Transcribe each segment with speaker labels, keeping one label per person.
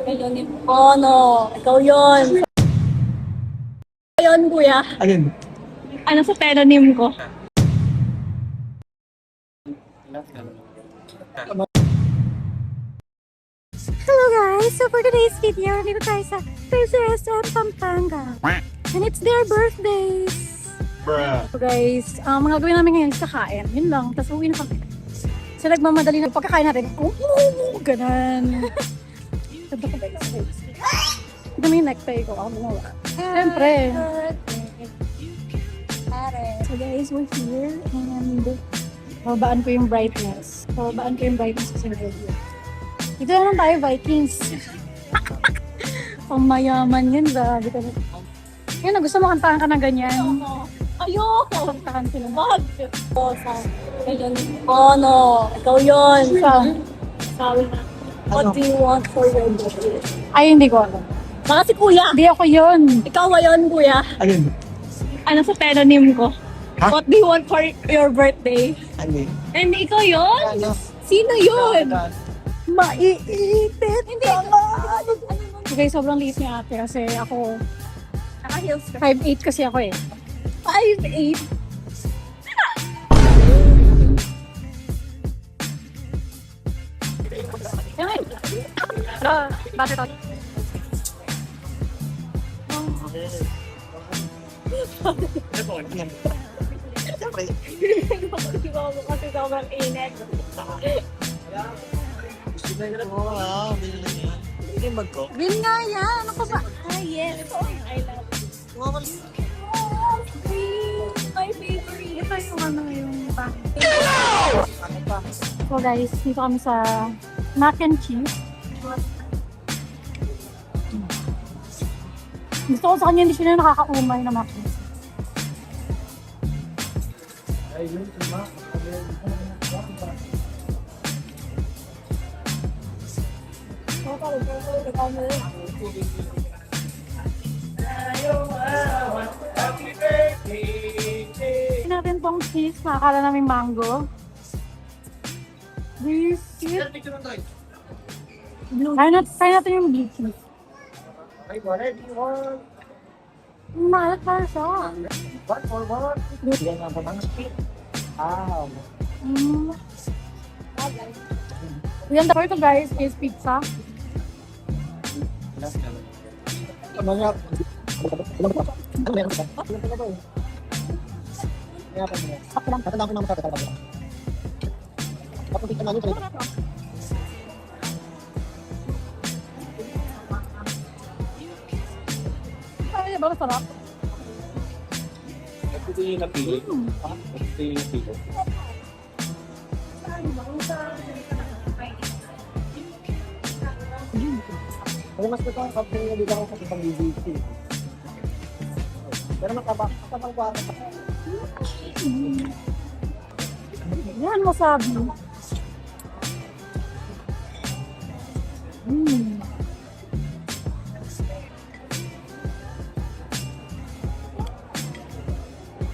Speaker 1: Ayun. Oh, no. Ikaw yun. Ayun, kuya.
Speaker 2: Alin?
Speaker 1: Ano sa telonym ko? Hello guys! So for today's video, dito tayo sa PCSM Pampanga. And it's their birthdays.
Speaker 2: Bruh.
Speaker 1: So guys, mga gawin namin ngayon sa kain. Yun lang. Tapos uwi na kami. So nagmamadali na pagkakain natin. Ganon. Ganda ko guys. Ito na yung necktie ko. Ako gumawa. Siyempre. So guys, we're here. And babaan ko yung brightness. Babaan ko yung brightness kasi na video. Dito naman tayo, Vikings. Pamayaman yun, grabe ka na. Yun, gusto mo kantahan ka na ganyan. Ayoko! Kantahan sila. Bakit? Oh, no. Ikaw yun. Sabi na. What do you want for your birthday? Ay, hindi ko alam. Baka si kuya. Hindi ako yun. Ikaw ba yun, kuya?
Speaker 2: Alin?
Speaker 1: Ano sa telonym ko?
Speaker 2: Ha?
Speaker 1: What do you want for your birthday?
Speaker 2: Alin?
Speaker 1: Hindi ikaw yun?
Speaker 2: Ano?
Speaker 1: Sino yun?
Speaker 2: Maiipit
Speaker 1: Hindi. Okay, sobrang liit ni ate kasi ako, naka-heels ka. 5'8 kasi ako eh. 5'8? Yan. Bakit ako?
Speaker 2: Siyempre.
Speaker 1: Kasi sobrang init.
Speaker 2: Hindi mag-go.
Speaker 1: Bill nga yan! Ano ka ba? Ah, yes. Ito ang I love you. Oh, green. My favorite. Ito yung ano yung bang.
Speaker 2: Ano pa?
Speaker 1: So guys, dito kami sa mac and cheese. Gusto ko sa kanya hindi siya na nakakaumay na mac and cheese.
Speaker 2: Ayun, diba?
Speaker 1: Natin tong cheese, nakakala namin mango. Biscuit. Try natin yung blue cheese. Malat para siya.
Speaker 2: What for what? Yan ang batang speed. Ah.
Speaker 1: Yan daw ito guys, is pizza.
Speaker 2: Mga... Ano meron ka? Ano pa ba eh? Kaya pa mo. Tatandaan ko naman sa tatandaan ko. Tapos dito namin sa
Speaker 1: Ay, ba sarap?
Speaker 2: ito yung napili. Ito yung napili. Pero mas gusto ang kapag nalita ko sa isang BBC. Pero makabang kwarto pa.
Speaker 1: Yan, wasabi.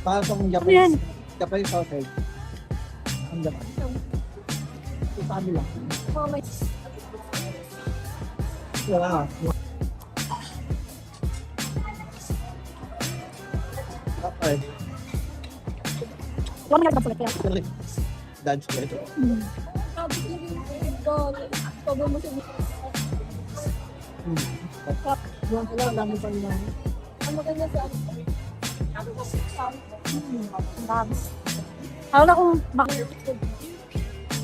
Speaker 2: Parang itong
Speaker 1: Ano yan?
Speaker 2: Japanese sausage. Ang Japan. Ito sa kanila. Wala. Okay.
Speaker 1: Wala nga nagpapalagay.
Speaker 2: Dance ko ito. Yung pala, dami pa nila.
Speaker 1: Ako na kung bakit.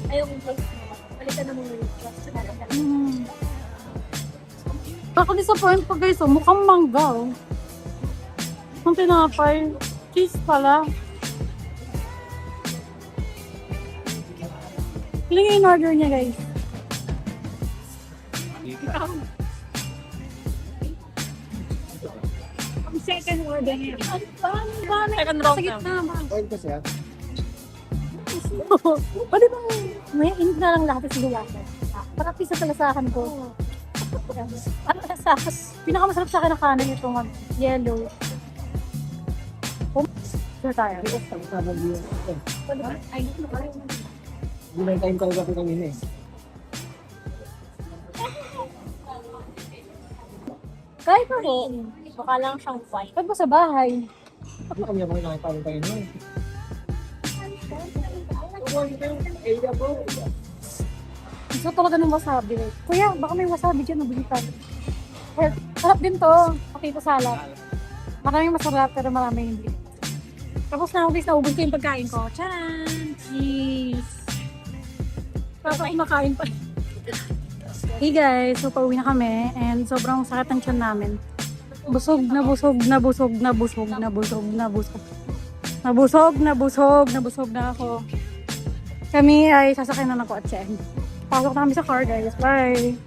Speaker 3: Ayaw kong place mo. Balikan na muna yung trust na natin.
Speaker 1: Nakaka-disappoint pa guys, oh. Mukhang mangga, oh. Ang tinapay. Cheese pala. Ilan yung in-order niya, guys?
Speaker 3: Ang second order niya.
Speaker 1: Second round na. Sa gitna,
Speaker 2: Oil kasi ah.
Speaker 1: Pwede bang may init na lang lahat sa luwasan? Para pisa sa lasahan ko. Ano lasas? Pinakamasarap sa akin na kanan ito, yellow. Sure tayo.
Speaker 3: Ay, ano ka rin?
Speaker 2: Hindi na yung time talaga ko kanina eh.
Speaker 1: Kahit ako.
Speaker 3: Baka lang siyang fine.
Speaker 1: Ba't mo sa bahay?
Speaker 2: Hindi kami yung mga nakakain kayo nun.
Speaker 1: Gusto talaga ng wasabi. Kuya, baka may wasabi dyan, nabalitan. Sarap din to. Potato salad. Maraming masarap, pero marami hindi. Tapos naubos ko yung pagkain ko. Tcharan! Cheese! Tapos makain pa. Hey guys, so pauwi na kami and sobrang sakit ng tiyan namin. Busog na busog na busog na busog na busog na busog. Nabusog na busog na busog na ako. Kami ay sasakay na ng kotse. Pasok na kami sa car guys. Bye!